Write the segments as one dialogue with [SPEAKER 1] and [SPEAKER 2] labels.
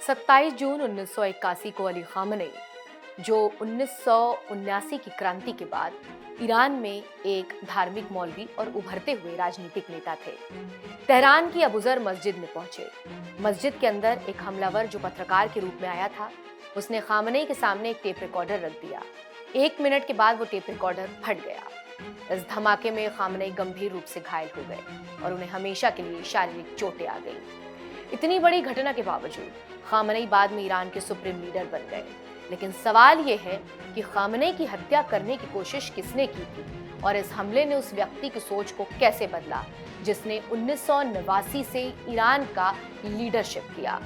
[SPEAKER 1] 27 जून 1981 को अली खामनेई, जो 1979 की क्रांति के बाद ईरान में एक धार्मिक मौलवी और उभरते हुए राजनीतिक नेता थे, तेहरान की अबूजर मस्जिद में पहुंचे। मस्जिद के अंदर एक हमलावर जो पत्रकार के रूप में आया था, उसने खामनेई के सामने एक टेप रिकॉर्डर रख दिया। 1 मिनट के बाद वो टेप रिकॉर्डर फट गया। इस धमाके में खामनेई गंभीर रूप से घायल हो गए और उन्हें हमेशा के लिए शारीरिक चोटें आ गईं। इतनी बड़ी घटना के बावजूद खामनेई बाद में ईरान के सुप्रीम लीडर बन गए। लेकिन सवाल ये है कि खामनेई की हत्या करने की कोशिश किसने की थी और इस हमले ने उस व्यक्ति की सोच को कैसे बदला जिसने 1989 से ईरान का लीडरशिप किया।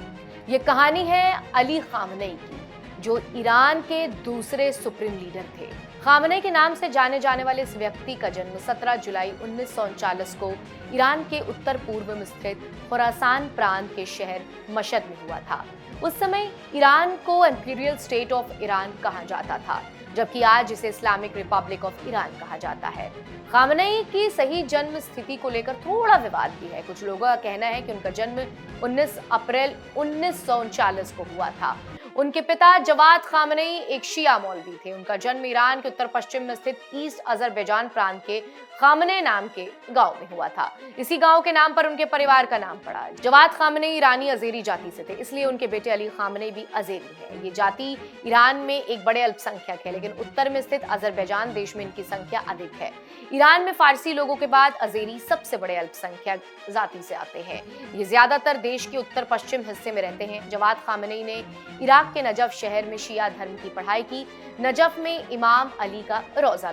[SPEAKER 1] ये कहानी है अली खामनेई की, जो ईरान के दूसरे सुप्रीम लीडर थे। खामनेई के नाम से जाने जाने वाले इस व्यक्ति का जन्म 17 जुलाई 1939 को ईरान के उत्तर पूर्व में स्थित खुरासान प्रांत के शहर मशहद में हुआ था। उस समय ईरान को इंपीरियल स्टेट ऑफ ईरान कहा जाता था, जबकि आज इसे इस्लामिक रिपब्लिक ऑफ ईरान कहा जाता है। खामनेई की सही जन्म स्थिति को लेकर थोड़ा विवाद भी है। कुछ लोगों का कहना है कि उनका जन्म 19 अप्रैल 1939 को हुआ था। उनके पिता जवाद खामनेई एक शिया मौलवी थे। उनका जन्म ईरान के उत्तर पश्चिम में स्थित ईस्ट अजरबैजान प्रांत के खामने नाम के गांव में हुआ था। इसी गांव के नाम पर उनके परिवार का नाम पड़ा। जवाद खामनेई ईरानी अजेरी जाति से थे, इसलिए उनके बेटे अली खामनेई भी अजेरी है। ये जाति ईरान में एक बड़े अल्पसंख्यक है, लेकिन उत्तर में स्थित अजरबैजान देश में इनकी संख्या अधिक है। ईरान में फारसी लोगों के बाद अजेरी सबसे बड़े अल्पसंख्यक जाति से आते हैं। ये ज्यादातर देश के उत्तर पश्चिम हिस्से में रहते हैं। जवाद खामनेई ने इराक के नजफ शहर में शिया धर्म की पढ़ाई की। नजफ में इमाम अली का रोजा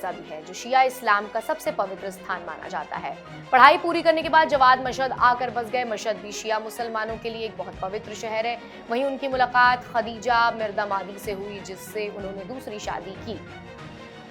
[SPEAKER 1] भी है, जो शिया इस्लाम का सबसे पवित्र स्थान माना जाता है। पढ़ाई पूरी करने के बाद जवाद मशहद आकर बस गए। मशहद भी शिया मुसलमानों के लिए एक बहुत पवित्र शहर है। वहीं उनकी मुलाकात खदीजा मिर्दामादी से हुई, जिससे उन्होंने दूसरी शादी की।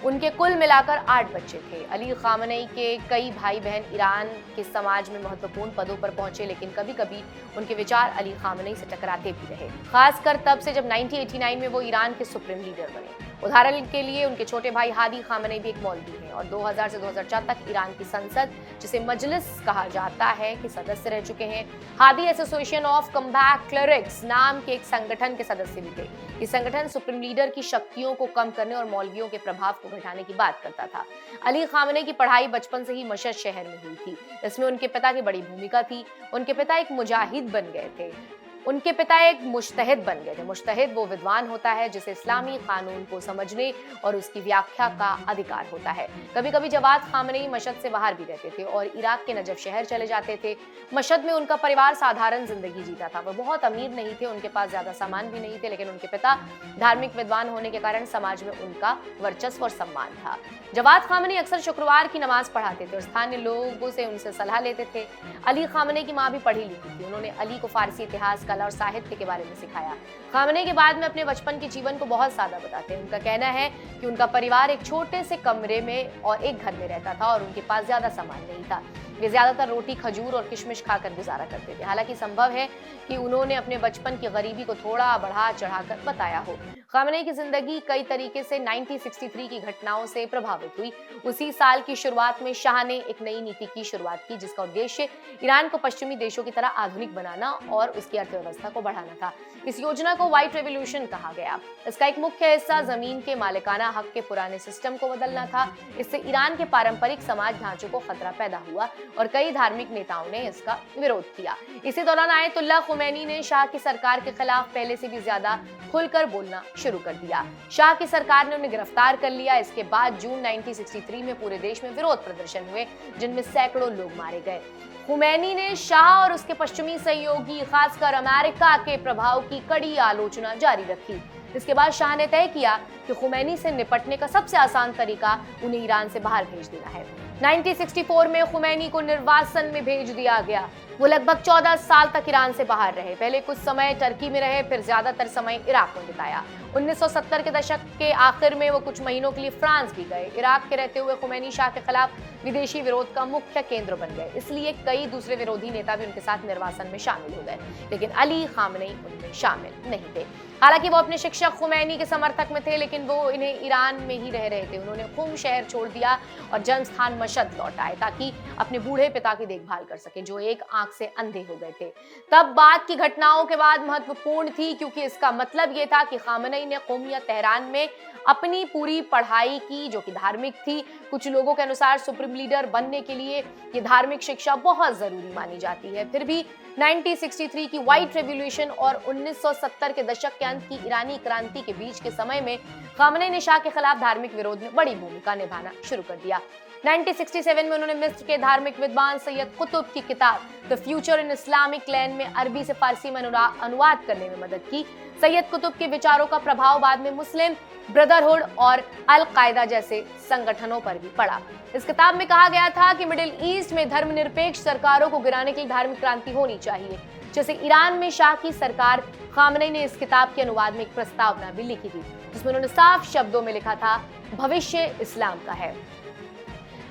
[SPEAKER 1] उनके कुल मिलाकर 8 बच्चे थे। अली खामनेई के कई भाई बहन ईरान के समाज में महत्वपूर्ण पदों पर पहुंचे, लेकिन कभी कभी उनके विचार अली खामनेई से टकराते भी रहे, खासकर तब से जब 1989 में वो ईरान के सुप्रीम लीडर बने। उदाहरण के लिए उनके छोटे भाई हादी खामनेई भी एक मौलवी हैं और 2000 से 2004 तक ईरान की संसद, जिसे मजलिस कहा जाता है, के सदस्य रह चुके हैं। Hadi association of combat clerics नाम के एक संगठन के सदस्य भी थे। ये संगठन सुप्रीम लीडर की शक्तियों को कम करने और मौलवियों के प्रभाव को घटाने की बात करता था। अली खामनेई की पढ़ाई बचपन से ही मशहद शहर में हुई थी। इसमें उनके पिता की बड़ी भूमिका थी। उनके पिता एक मुजाहिद बन गए थे। उनके पिता एक मुश्तहिद बन गए थे। मुश्तहिद वो विद्वान होता है जिसे इस्लामी कानून को समझने और उसकी व्याख्या का अधिकार होता है। कभी कभी जवाद खामनेई मशहद से बाहर भी रहते थे और इराक के नजफ शहर चले जाते थे। मशहद में उनका परिवार साधारण जिंदगी जीता था। वो बहुत अमीर नहीं थे, उनके पास ज्यादा सामान भी नहीं थे, लेकिन उनके पिता धार्मिक विद्वान होने के कारण समाज में उनका वर्चस्व और सम्मान था। जवाद खामनेई अक्सर शुक्रवार की नमाज पढ़ाते थे और स्थानीय लोगों से उनसे सलाह लेते थे। अली खामनेई की माँ भी पढ़ी लिखी थी। उन्होंने अली को फारसी इतिहास, कला और साहित्य के बारे में सिखाया। खामनेई के बाद में अपने बचपन के जीवन को बहुत सादा बताते हैं। उनका कहना है कि उनका परिवार एक छोटे से कमरे में और एक घर में रहता था और उनके पास ज्यादा सामान नहीं था। वे ज्यादातर रोटी, खजूर और किशमिश खाकर गुजारा करते थे। हालांकि संभव है कि उन्होंने अपने बचपन की गरीबी को थोड़ा बढ़ा चढ़ाकर बताया हो। खामनेई की जिंदगी कई तरीके से 1963 की घटनाओं से प्रभावित हुई। उसी साल की शुरुआत में शाह ने एक नई नीति की शुरुआत की, जिसका उद्देश्य ईरान को पश्चिमी देशों की तरह आधुनिक बनाना और उसकी अर्थव्यवस्था को बढ़ाना था। इस योजना को व्हाइट रेवोल्यूशन कहा गया। इसका एक मुख्य हिस्सा जमीन के मालिकाना हक के पुराने सिस्टम को बदलना था। इससे ईरान के पारंपरिक समाज ढांचे को खतरा पैदा हुआ और कई धार्मिक नेताओं ने इसका विरोध किया। इसी दौरान आयतुल्लाह खुमैनी ने शाह की सरकार के खिलाफ पहले से भी ज्यादा खुलकर बोलना शुरू कर दिया। शाह की सरकार ने उन्हें गिरफ्तार कर लिया। इसके बाद जून 1963 में पूरे देश में विरोध प्रदर्शन हुए, जिनमें सैकड़ों लोग मारे गए। खुमैनी ने शाह और उसके पश्चिमी सहयोगी, खासकर अमेरिका के प्रभाव की कड़ी आलोचना जारी रखी। इसके बाद शाह ने तय किया कि खुमैनी से निपटने का सबसे आसान तरीका उन्हें ईरान से बाहर भेज देना है। 1964 में खुमैनी को निर्वासन में भेज दिया गया। वो लगभग 14 साल तक ईरान से बाहर रहे। पहले कुछ समय टर्की में रहे, फिर ज्यादातर समय इराक में बिताया। 1970 के दशक के आखिर में वो कुछ महीनों के लिए फ्रांस भी गए। इराक के रहते हुए खुमैनी शाह के खिलाफ विदेशी विरोध का मुख्य केंद्र बन गए, इसलिए कई दूसरे विरोधी नेता भी उनके साथ निर्वासन में शामिल हो गए, लेकिन अली खामनेई उनमें शामिल नहीं थे। हालांकि वो अपने शिक्षक खुमैनी के समर्थक में थे, लेकिन वो इन्हें ईरान में ही रह रहे थे। उन्होंने खुम शहर छोड़ दिया और जन्म स्थान मशहद लौट आए ताकि अपने बूढ़े पिता की देखभाल कर सके, जो एक आंख से अंधे हो गए थे। तब बाद की घटनाओं के बाद महत्वपूर्ण थी, क्योंकि इसका मतलब ये था कि खामेनी ने क़ुम या तेहरान में अपनी पूरी पढ़ाई की, जो कि धार्मिक थी। कुछ लोगों के अनुसार सुप्रीम लीडर बनने के लिए ये धार्मिक शिक्षा बहुत जरूरी मानी जाती है। फिर भी 1963 की व्हाइट रेवोल्यूशन और 1970 के दशक के अंत की ईरानी क्रांति के बीच के समय में खामेनी ने शाह के खिलाफ धार्मिक विरोध में बड़ी भूमिका निभाना शुरू कर दिया। 1967 में उन्होंने मिस्र के धार्मिक विद्वान सैयद कुतुब की किताब the future in Islamic land में अरबी से फारसी में अनुवाद करने में मदद की। सैयद कुतुब के विचारों का प्रभाव बाद में मुस्लिम ब्रदरहुड और अल कायदा जैसे संगठनों पर भी पड़ा। इस किताब में कहा गया था कि मिडिल ईस्ट में धर्मनिरपेक्ष सरकारों को गिराने के लिए धार्मिक क्रांति होनी चाहिए। जैसे ईरान में शाह की सरकार, खामेनी ने इस किताब के अनुवाद में एक प्रस्तावना भी लिखी थी, जिसमें उन्होंने साफ शब्दों में लिखा था, भविष्य इस्लाम का है।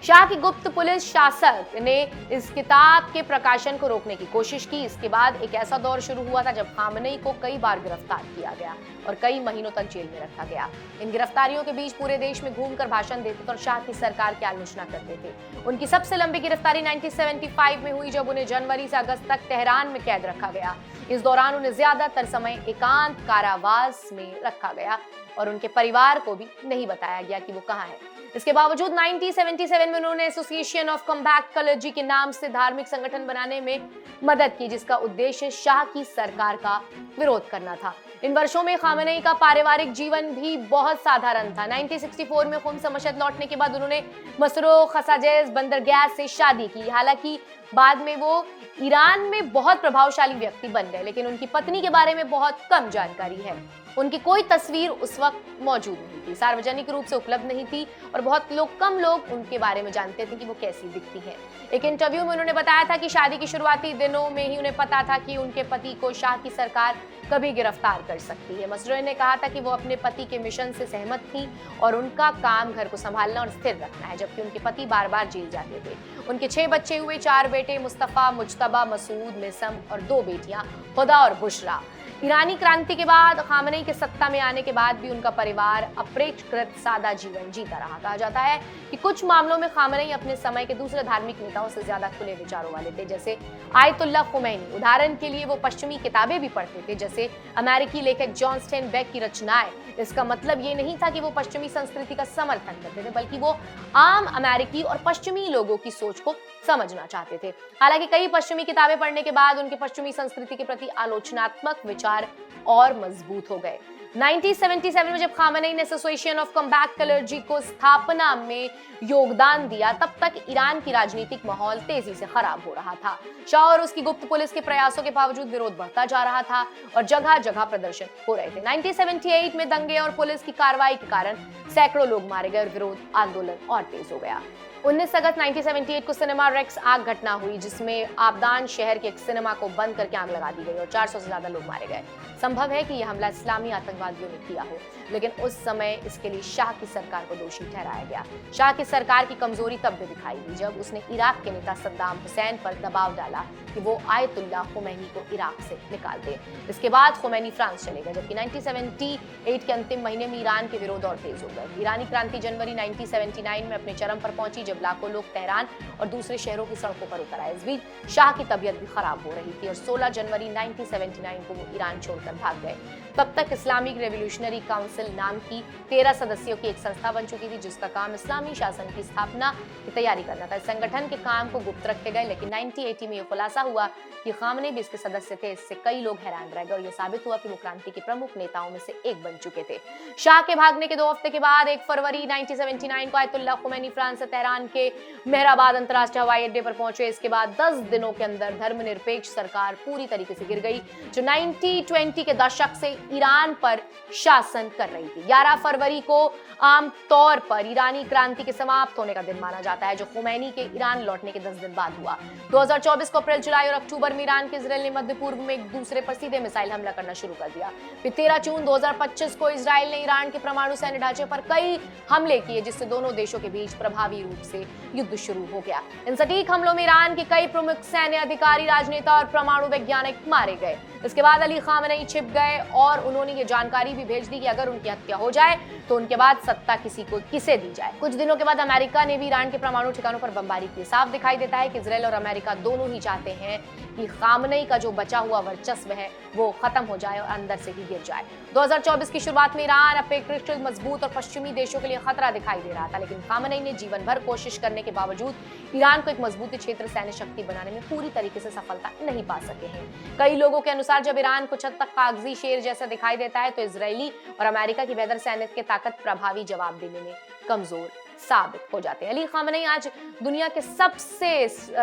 [SPEAKER 1] शाह की गुप्त पुलिस शासक ने इस किताब के प्रकाशन को रोकने की कोशिश की। इसके बाद एक ऐसा दौर शुरू हुआ था जब खामेनी को कई बार गिरफ्तार किया गया और कई महीनों तक जेल में रखा गया। इन गिरफ्तारियों के बीच पूरे देश में घूमकर भाषण देते थे और शाह की सरकार की आलोचना करते थे। उनकी सबसे लंबी गिरफ्तारी 1975 में हुई, जब उन्हें जनवरी से अगस्त तक तेहरान में कैद रखा गया। इस दौरान उन्हें ज्यादातर समय एकांत कारावास में रखा गया और उनके परिवार को भी नहीं बताया गया कि वो कहाँ है। इसके बावजूद 1977 में उन्होंने एसोसिएशन ऑफ कम्बैट कलर्जी के नाम से धार्मिक संगठन बनाने में मदद की, जिसका उद्देश्य शाह की सरकार का विरोध करना था। इन वर्षों में खामेनी का पारिवारिक जीवन भी बहुत साधारण था। 1964 में क़ुम से मशहद लौटने के बाद उन्होंने मसरो खसाजेज बंदरगाह से शादी की। हालांकि बाद में वो ईरान में बहुत प्रभावशाली व्यक्ति बन गए, लेकिन उनकी पत्नी के बारे में बहुत कम जानकारी है। उनकी कोई तस्वीर उस वक्त मौजूद नहीं थी, सार्वजनिक रूप से उपलब्ध नहीं थी और बहुत कम लोग उनके बारे में जानते थे कि वो कैसी दिखती हैं। एक इंटरव्यू में उन्होंने बताया था कि शादी के शुरुआती दिनों में ही उन्हें पता था कि उनके पति को शाह की सरकार कभी गिरफ्तार कर सकती है। मसरूर ने कहा था कि वो अपने पति के मिशन से सहमत थी और उनका काम घर को संभालना और स्थिर रखना है, जबकि उनके पति बार बार जेल जाते थे। उनके 6 बच्चे हुए, 4 बेटे मुस्तफा, मुज्तबा, मसूद, मिसम और 2 बेटियां खुदा और बुशरा। ईरानी क्रांति के बाद खामेनी के सत्ता में आने के बाद भी उनका परिवार अपेक्षाकृत सादा जीवन जीता रहा। कहा जाता है कि कुछ मामलों में खामेनी अपने समय के दूसरे धार्मिक नेताओं से ज्यादा खुले विचारों वाले थे, जैसे आयतुल्लाह खुमैनी। उदाहरण के लिए वो पश्चिमी किताबें भी पढ़ते थे, जैसे अमेरिकी लेखक जॉन स्टेनबेक की रचनाएं। इसका मतलब ये नहीं था कि वो पश्चिमी संस्कृति का समर्थन करते थे, बल्कि वो आम अमेरिकी और पश्चिमी लोगों की सोच को समझना चाहते थे। हालांकि कई पश्चिमी किताबें पढ़ने के बाद उनके पश्चिमी संस्कृति के प्रति आलोचनात्मक विचार और मजबूत हो गए। 1977 में जब खामेनी ने एसोसिएशन ऑफ कम्बैट कलर्जी को स्थापना में योगदान दिया, तब तक ईरान की राजनीतिक माहौल तेजी से खराब हो रहा था। शाह और उसकी गुप्त पुलिस के प्रयासों के बावजूद विरोध बढ़ता जा रहा था और जगह जगह प्रदर्शन हो रहे थे। 1978 में दंगे और पुलिस की कार्रवाई के कारण सैकड़ों लोग मारे गए और विरोध आंदोलन और तेज हो गया। 19 अगस्त 1978 को सिनेमा रेक्स आग घटना हुई, जिसमें आबदान शहर के एक सिनेमा को बंद करके आग लगा दी गई और 400 से ज्यादा लोग मारे गए। संभव है कि यह हमला इस्लामी आतंकवादियों ने किया हो, लेकिन उस समय इसके लिए शाह की सरकार को दोषी ठहराया गया। शाह की सरकार की कमजोरी तब भी दिखाई दी जब उसने इराक के नेता सद्दाम हुसैन पर दबाव डाला कि वो आयतुल्लाह खुमैनी को इराक से निकाल दे। इसके बाद खुमैनी फ्रांस चले गए, जबकि 1978 के अंतिम महीने में ईरान के विरोध और तेज हो गए। ईरानी क्रांति जनवरी 1979 में अपने चरम पर पहुंची, जब लाखों लोग तेहरान और दूसरे शहरों की सड़कों पर उतर आए। इस बीच शाह की तबीयत भी खराब हो रही थी और 16 जनवरी 1979 को वो ईरान छोड़कर भाग गए। तब तक इस्लामिक रेवोल्यूशनरी काउंसिल नाम की 13 सदस्यों की एक संस्था बन चुकी थी, जिसका काम इस्लामी शासन की स्थापना की तैयारी करना था। इस संगठन के काम को गुप्त रखे गए, लेकिन 1980 में यह खुलासा हुआ कि खामेनी भी इसके सदस्य थे। इससे कई लोग हैरान रह गए और यह साबित हुआ कि वो क्रांति के प्रमुख नेताओं में से एक बन चुके थे। शाह के भागने के 2 हफ्ते के बाद 1 फरवरी 1979 को आयतुल्लाह खुमैनी फ्रांस से तेहरान के मेहराबाद अंतर्राष्ट्रीय हवाई अड्डे पर पहुंचे। इसके बाद 10 दिनों के अंदर धर्मनिरपेक्ष सरकार पूरी तरीके से गिर गई, जो 1920 के दशक से ईरान पर शासन कर रही थी। 11 फरवरी को आम तौर पर ईरानी क्रांति के समाप्त होने का दिन माना जाता है, जो खुमैनी के ईरान लौटने के 10 दिन बाद हुआ। 2024 को अप्रैल, जुलाई और अक्टूबर में ईरान के इजराइल ने मध्य पूर्व में एक दूसरे पर सीधे मिसाइल हमला करना शुरू कर दिया। फिर 13 जून 2025 को इजराइल ने ईरान के परमाणु सैन्य ढांचे पर कई हमले किए, जिससे दोनों देशों के बीच प्रभावी रूप से युद्ध शुरू हो गया। इन सटीक हमलों में ईरान के कई प्रमुख सैन्य अधिकारी, राजनेता और परमाणु वैज्ञानिक मारे गए। इसके बाद अली खामनेई छिप गए और उन्होंने ये जानकारी भी भेज दी कि अगर उनकी हत्या हो जाए तो उनके बाद सत्ता किसे दी जाए। कुछ दिनों के बाद अमेरिका ने भी ईरान के परमाणु ठिकानों पर बमबारी की। साफ दिखाई देता है कि इजरायल और अमेरिका दोनों ही चाहते हैं कि खामनेई का जो बचा हुआ वर्चस्व है वो खत्म हो जाए और अंदर से ही गिर जाए। 2024 की शुरुआत में ईरान अपेक्षाकृत मजबूत और पश्चिमी देशों के लिए खतरा दिखाई दे रहा था, लेकिन खामनेई ने जीवन भर कोशिश करने के बावजूद ईरान को एक मजबूत क्षेत्र सैन्य शक्ति बनाने में पूरी तरीके से सफलता नहीं पा सके हैं। कई लोगों के अनुसार जब ईरान कुछ हद तक कागजी शेर जैसा दिखाई देता है तो इजरायली और अमेरिका की बेहतर सैन्य की ताकत प्रभावी जवाब देने में कमजोर साबित हो जाते हैं। अली खामनेई आज दुनिया के सबसे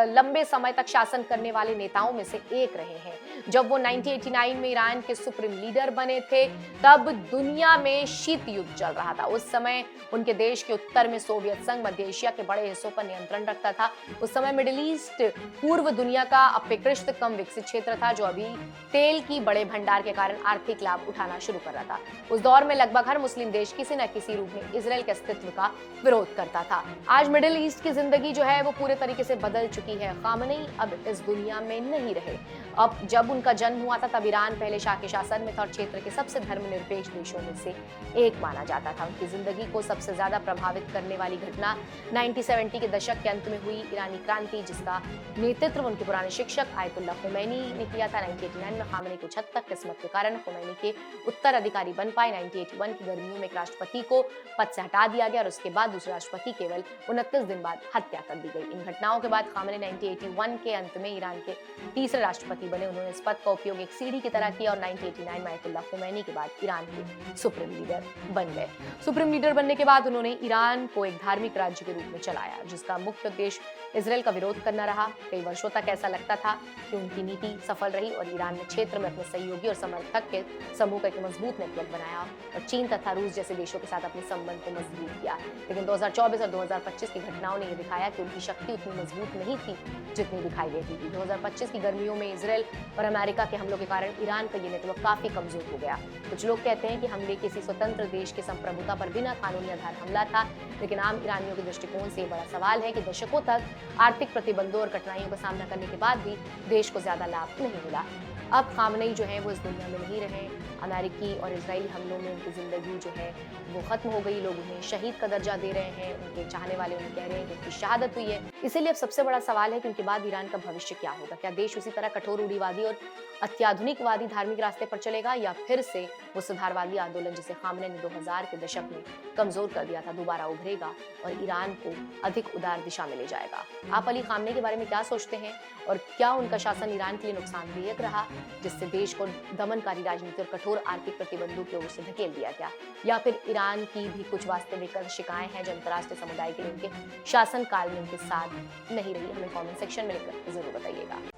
[SPEAKER 1] लंबे समय तक शासन करने वाले नेताओं में से एक रहे हैं। जब वो 1989 में ईरान के सुप्रीम लीडर बने थे तब दुनिया में शीत युद्ध चल रहा था। उस समय उनके देश के उत्तर में सोवियत संघ मध्य एशिया के बड़े हिस्सों पर नियंत्रण रखता था। उस समय मिडिल ईस्ट पूर्व दुनिया का अपेक्षाकृत कम विकसित क्षेत्र था जो अभी तेल की बड़े भंडार के कारण आर्थिक लाभ उठाना शुरू कर रहा था। उस दौर में लगभग हर मुस्लिम देश किसी न किसी रूप में इजरायल के अस्तित्व का विरोध करता था। आज मिडिल ईस्ट की जिंदगी जो है वो पूरे तरीके से बदल चुकी है। खामनेई अब इस दुनिया में नहीं रहे। अब जब उनका जन्म हुआ था तब ईरान पहले शाह के शासन में था और क्षेत्र के सबसे धर्मनिरपेक्ष देशों में से एक माना जाता था। उनकी जिंदगी को सबसे ज्यादा प्रभावित करने वाली घटना 1970 के दशक के अंत में हुई ईरानी क्रांति, जिसका नेतृत्व उनके पुराने शिक्षक आयतुल्लाह खुमैनी ने किया था। 1989 में खामनेई को छत तक किस्मत के कारण खुमैनी के उत्तराधिकारी बन पाए। 1981 की गर्मियों में एक राष्ट्रपति को पद से हटा दिया गया और उसके बाद दूसरे राष्ट्रपति केवल 29 दिन बाद हत्या कर दी गई। इन घटनाओं के बाद खामनेई 1981 के अंत में ईरान के तीसरे राष्ट्रपति बने। उन्होंने इस पद का उपयोग एक सीढ़ी की तरह किया और 1989 में आयतुल्लाह खुमैनी के बाद ईरान के सुप्रीम लीडर बन गए। सुप्रीम लीडर बनने के बाद उन्होंने ईरान को एक धार्मिक राज्य के रूप में चलाया, जिसका मुख्य उद्देश्य इजरायल का विरोध करना रहा। कई वर्षों तक ऐसा लगता था कि उनकी नीति सफल रही और ईरान ने क्षेत्र में अपने सहयोगी और समर्थक के समूह का एक मजबूत नेटवर्क बनाया और चीन तथा रूस जैसे देशों के साथ अपने संबंध को मजबूत किया। लेकिन 2024 और 2025 की घटनाओं ने यह दिखाया कि उनकी शक्ति उतनी मजबूत नहीं थी जितनी दिखाई देती थी। 2025 की गर्मियों में इजरायल और अमेरिका के हमलों के कारण ईरान का ये नेटवर्क काफी कमजोर हो गया। कुछ लोग कहते हैं कि हमले किसी स्वतंत्र देश के संप्रभुता पर बिना कानूनी आधार हमला था, लेकिन आम ईरानियों के दृष्टिकोण से बड़ा सवाल है कि दशकों तक आर्थिक प्रतिबंधों और कठिनाइयों का सामना करने के बाद भी देश को ज्यादा लाभ नहीं मिला। अब खामनेई जो है वो इस दुनिया में नहीं रहे। अमेरिकी और इजरायली हमलों में उनकी जिंदगी जो है वो खत्म हो गई। लोग उन्हें शहीद का दर्जा दे रहे हैं, उनके चाहने वाले उन्हें कह रहे हैं कि उनकी शहादत हुई है। इसीलिए अब सबसे बड़ा सवाल है कि उनके बाद ईरान का भविष्य क्या होगा। क्या देश उसी तरह कठोर रूढ़िवादी और अत्याधुनिकवादी धार्मिक रास्ते पर चलेगा या फिर से वो सुधारवादी आंदोलन जिसे खामनेई ने 2000 के दशक में कमजोर कर दिया था दोबारा उभरेगा और ईरान को अधिक उदार दिशा में ले जाएगा। आप अली खामनेई के बारे में क्या सोचते हैं और क्या उनका शासन ईरान के लिए नुकसानदायक रहा, जिससे देश को दमनकारी राजनीति और कठोर आर्थिक प्रतिबंधों की ओर से धकेल दिया गया, या फिर ईरान की भी कुछ वास्तविक शिकायतें हैं जो अंतर्राष्ट्रीय समुदाय के लिए उनके शासन काल में उनके साथ नहीं रही? हमें कमेंट सेक्शन में लिखकर जरूर बताइएगा।